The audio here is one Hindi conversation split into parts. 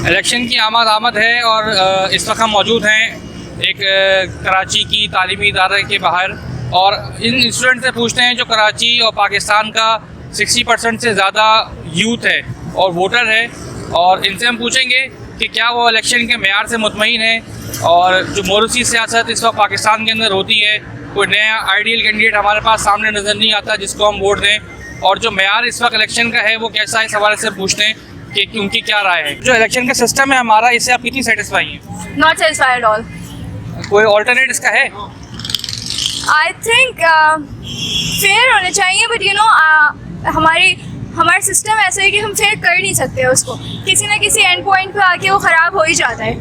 इलेक्शन की आमद है और इस वक्त हम मौजूद हैं एक कराची की तालीमी इदारे के बाहर और इन स्टूडेंट से पूछते हैं जो कराची और पाकिस्तान का 60% से ज़्यादा यूथ है और वोटर है, और इनसे हम पूछेंगे कि क्या वो इलेक्शन के मेयार से मुतमईन है और जो मोरूसी सियासत इस वक्त पाकिस्तान के अंदर होती है, कोई नया आइडियल कैंडिडेट हमारे पास सामने नज़र नहीं आता जिसको हम वोट दें, और जो मेयार इस वक्त इलेक्शन का है वो कैसा है, इस हवाले से पूछते हैं कि उनकी क्या राय है। जो इलेक्शन का सिस्टम है हमारा, इससे आप कितनी सेटिस्फाई हैं? Not satisfied at all. कोई ऑल्टरनेट इसका है? आई थिंक फेयर होने चाहिए, बट यू नो हमारा सिस्टम ऐसा है कि हम फेयर कर नहीं सकते उसको, किसी ना किसी एंड पॉइंट पे आके वो ख़राब हो ही जाता है।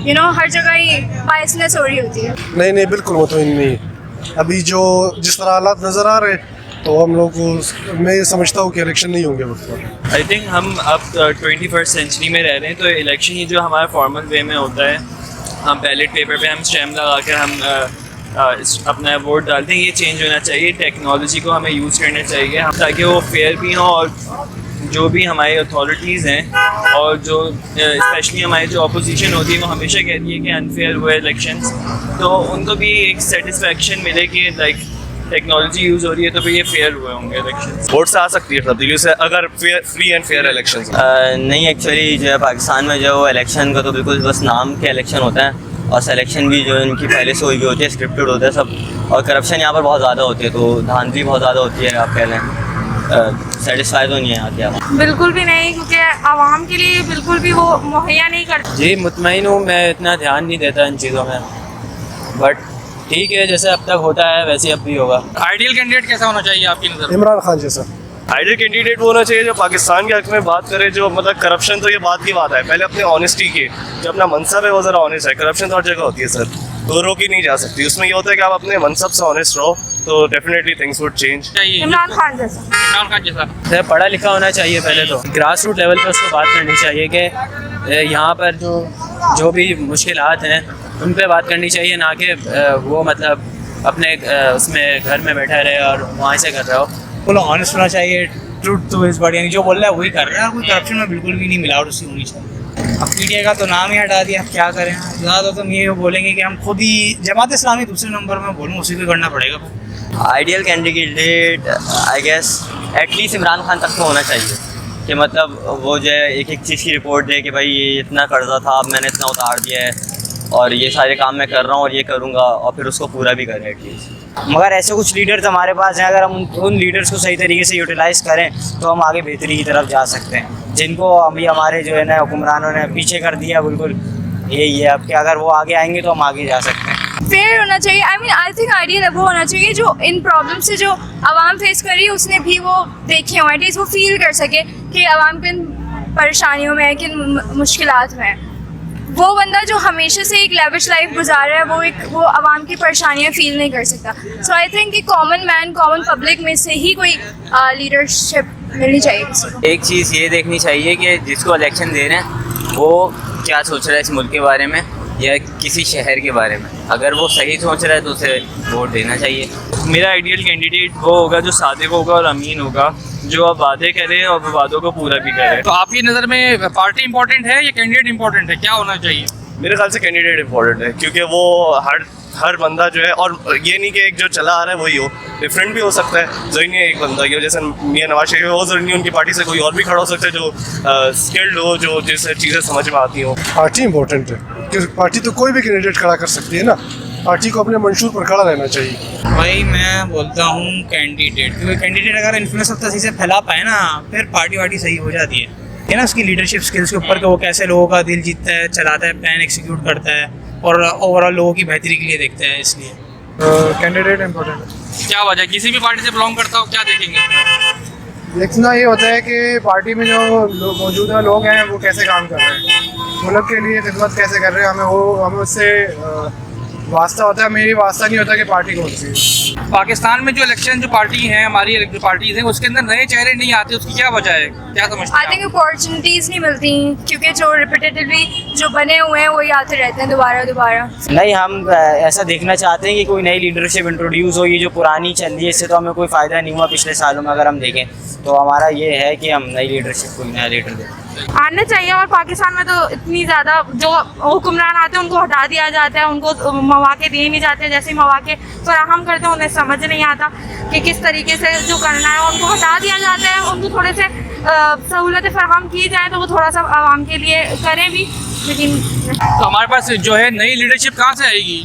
यू नो हर जगह ही बायसनेस हो रही होती है। नहीं बिल्कुल मुतमईन नहीं। अभी जिस तरह हालात नज़र आ रहे तो हम लोग को, मैं ये समझता हूँ कि इलेक्शन नहीं होंगे वक्त पर। आई थिंक हम अब 21st सेंचुरी में रह रहे हैं, तो इलेक्शन ही जो हमारा फॉर्मल वे में होता है, हम बैलेट पेपर पे हम स्टैम्प लगा कर हम अपना वोट डालते हैं, ये चेंज होना चाहिए। टेक्नोलॉजी को हमें यूज़ करना चाहिए ताकि वो फेयर भी हो, और जो भी हमारी अथॉरिटीज़ हैं और जो स्पेशली हमारी जो अपोजिशन होती है वो हमेशा कहती है कि अनफेयर हुए इलेक्शंस, तो उनको भी एक सेटिस्फेक्शन मिले कि लाइक टेक्नोलॉजी यूज़ हो रही है तो भी ये फेयर हुए होंगे इलेक्शन। वोट से आ सकती है तब्दीली से अगर फ्री एंड फेयर इलेक्शन। नहीं, एक्चुअली जो है पाकिस्तान में जो इलेक्शन का तो बिल्कुल बस नाम के इलेक्शन होता है, और सिलेक्शन भी जो इनकी पहले से हुई भी होती है, स्क्रिप्टेड होता है सब, और करप्शन यहाँ पर बहुत ज़्यादा होती है, तो धांधली बहुत ज़्यादा होती है। आप कह लें सेटिस्फाई तो नहीं है यहाँ के बिल्कुल भी नहीं, क्योंकि आवाम के लिए बिल्कुल भी वो मुहैया नहीं करते। जी मुतमईन हूँ, मैं इतना ध्यान नहीं देता इन चीज़ों में, बट ठीक है जैसे अब तक होता है वैसे अब भी होगा। आइडियल कैंडिडेट कैसा होना चाहिए आपकी नज़र में? इमरान खान जैसा आइडियल कैंडिडेट वो होना चाहिए जो पाकिस्तान के हक में बात करे, जो मतलब करप्शन तो ये बात की बात है, पहले अपने ऑनेस्टी की, जो अपना मनसब है वो ज़रा ऑनेस्ट है। करप्शन तो हर जगह होती है सर, तो रोकी नहीं जा सकती। उसमें ये होता है कि आप अपने मनसब से ऑनेस्ट रहो तो definitely things would change. Imran Khan जैसा पढ़ा लिखा होना चाहिए पहले तो, ग्रास रूट लेवल पर उसको बात करनी चाहिए कि यहाँ पर जो भी मुश्किलात हैं उन पे बात करनी चाहिए, ना कि वो मतलब अपने उसमें घर में बैठा रहे और वहाँ से कर रहा हो। बिल्कुल ऑनेस्ट होना चाहिए, ट्रूथ टू इज बॉडी, यानी जो बोल रहा है वही कर रहा है, कोई करप्शन में बिल्कुल भी नहीं, मिलावट उसकी होनी चाहिए। अब पीटीआई का तो नाम ही हटा दिया, अब क्या करें। ज़्यादा तो हम ये बोलेंगे कि हम खुद ही जमात इस्लामी दूसरे नंबर में बोलूँ, उसी को करना पड़ेगा। Ideal candidate I guess at least Imran Khan तक तो होना चाहिए, कि मतलब वो जो है एक चीज़ की रिपोर्ट दे कि भाई ये इतना कर्जा था, अब मैंने इतना उतार दिया है और ये सारे काम मैं कर रहा हूँ और ये करूँगा, और फिर उसको पूरा भी करें एटलीस्ट। मगर ऐसे कुछ लीडर्स हमारे पास हैं, अगर हम उन लीडर्स को सही तरीके से यूटिलाइज़ करें तो हम आगे बेहतरी की तरफ जा सकते हैं, जिनको अभी हमारे जो है ना हुक्मरानों ने पीछे कर दिया बिल्कुल यही है। अब कि अगर वो आगे आएंगे तो हम आगे जा सकते हैं। फेयर होना चाहिए। आई थिंक आइडियल वो होना चाहिए जो इन प्रॉब्लम से जो आवाम फेस कर रही है उसने भी वो देखे हों, एटलीस्ट वो फील कर सके कि आवाम किन परेशानियों में है, किन मुश्किलात में है। वो बंदा जो हमेशा से एक लेविश लाइफ गुजार रहा है वो आवाम की परेशानियाँ फील नहीं कर सकता। सो आई थिंक कि कॉमन मैन, कॉमन पब्लिक में से ही कोई लीडरशिप मिलनी चाहिए किसी को। एक चीज़ ये देखनी चाहिए कि जिसको इलेक्शन दे रहे हैं वो क्या सोच रहा है इस मुल्क के बारे में या किसी शहर के बारे में। अगर वो सही सोच रहा है तो उसे वोट देना चाहिए। मेरा आइडियल कैंडिडेट वो होगा जो सादिक होगा और अमीन होगा, जो आप वादे करें और वादों को पूरा भी करें। तो आपकी नज़र में पार्टी इंपॉर्टेंट है या कैंडिडेट इंपॉर्टेंट है, क्या होना चाहिए? मेरे ख्याल से कैंडिडेट इंपॉर्टेंट है, क्योंकि वो हर बंदा जो है, और ये नहीं कि एक जो चला आ रहा है वही हो, डिफरेंट भी हो सकता है। जरूरी नहीं है एक बंदा की, जैसे मियां नवाज शरीफ वो जरूरी नहीं, उनकी पार्टी से कोई और भी खड़ा हो सकता है जो स्किल्ड हो, जो जिससे चीज़ें समझ में आती हो। पार्टी इंपॉर्टेंट है, क्योंकि पार्टी तो कोई भी कैंडिडेट खड़ा कर सकती है ना, पार्टी को अपने मंशूर पर खड़ा रहना चाहिए। भाई मैं बोलता हूँ कैंडिडेट, क्योंकि कैंडिडेट अगर इन्फ्लुएंस अपना सही से फैला पाए ना, फिर पार्टी वार्टी सही हो जाती है ना, उसकी लीडरशिप स्किल्स के ऊपर कि वो कैसे लोगों का दिल जीतता है, चलाता है, प्लान एग्जीक्यूट करता है और ओवरऑल लोगों की बेहतरी के लिए देखता है। इसलिए कैंडिडेट इंपॉर्टेंट है। क्या वजह, किसी भी पार्टी से बिलोंग करता हो, क्या देखेंगे? देखना ये होता है कि पार्टी में जो मौजूदा लोग हैं वो कैसे काम कर रहे हैं, मुल्क के लिए खिदमत कैसे कर रहे हैं, हमें उससे वास्ता होता है। मेरी वास्ता नहीं होता कि पार्टी कौन सी है। पाकिस्तान में जो इलेक्शन जो पार्टी हैं, हमारी जो पार्टीज हैं, उसके अंदर नए चेहरे नहीं आते, उसकी क्या वजह है, क्या समझते आई थिंक अपॉर्चुनिटीज़ नहीं मिलती, क्योंकि जो रिपीटेटिवली जो बने हुए हैं वही आते रहते हैं दोबारा। नहीं, हम ऐसा देखना चाहते हैं कि कोई नई लीडरशिप इंट्रोड्यूस हो। ये जो पुरानी चल रही है इससे तो हमें कोई फ़ायदा नहीं हुआ पिछले सालों में। अगर हम देखें तो हमारा ये है कि हम नई लीडरशिप, कोई नया लीडर दें। आना चाहिए। और पाकिस्तान में तो इतनी ज़्यादा जो हुक्मरान आते हैं उनको हटा दिया जाता है, उनको मौके दिए नहीं जाते, जैसे ही मौके फराहम करते हैं उन्हें समझ नहीं आता कि किस तरीके से जो करना है, उनको हटा दिया जाता है। उनको थोड़े से सहूलतें फराहम की जाए तो वो थोड़ा सा आवाम के लिए करें भी, लेकिन तो हमारे पास जो है नई लीडरशिप कहाँ से आएगी?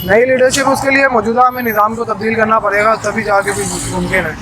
नई लीडरशिप, उसके लिए मौजूदा हमें निज़ाम को तब्दील करना पड़ेगा, तभी जाके भी मुमकिन है।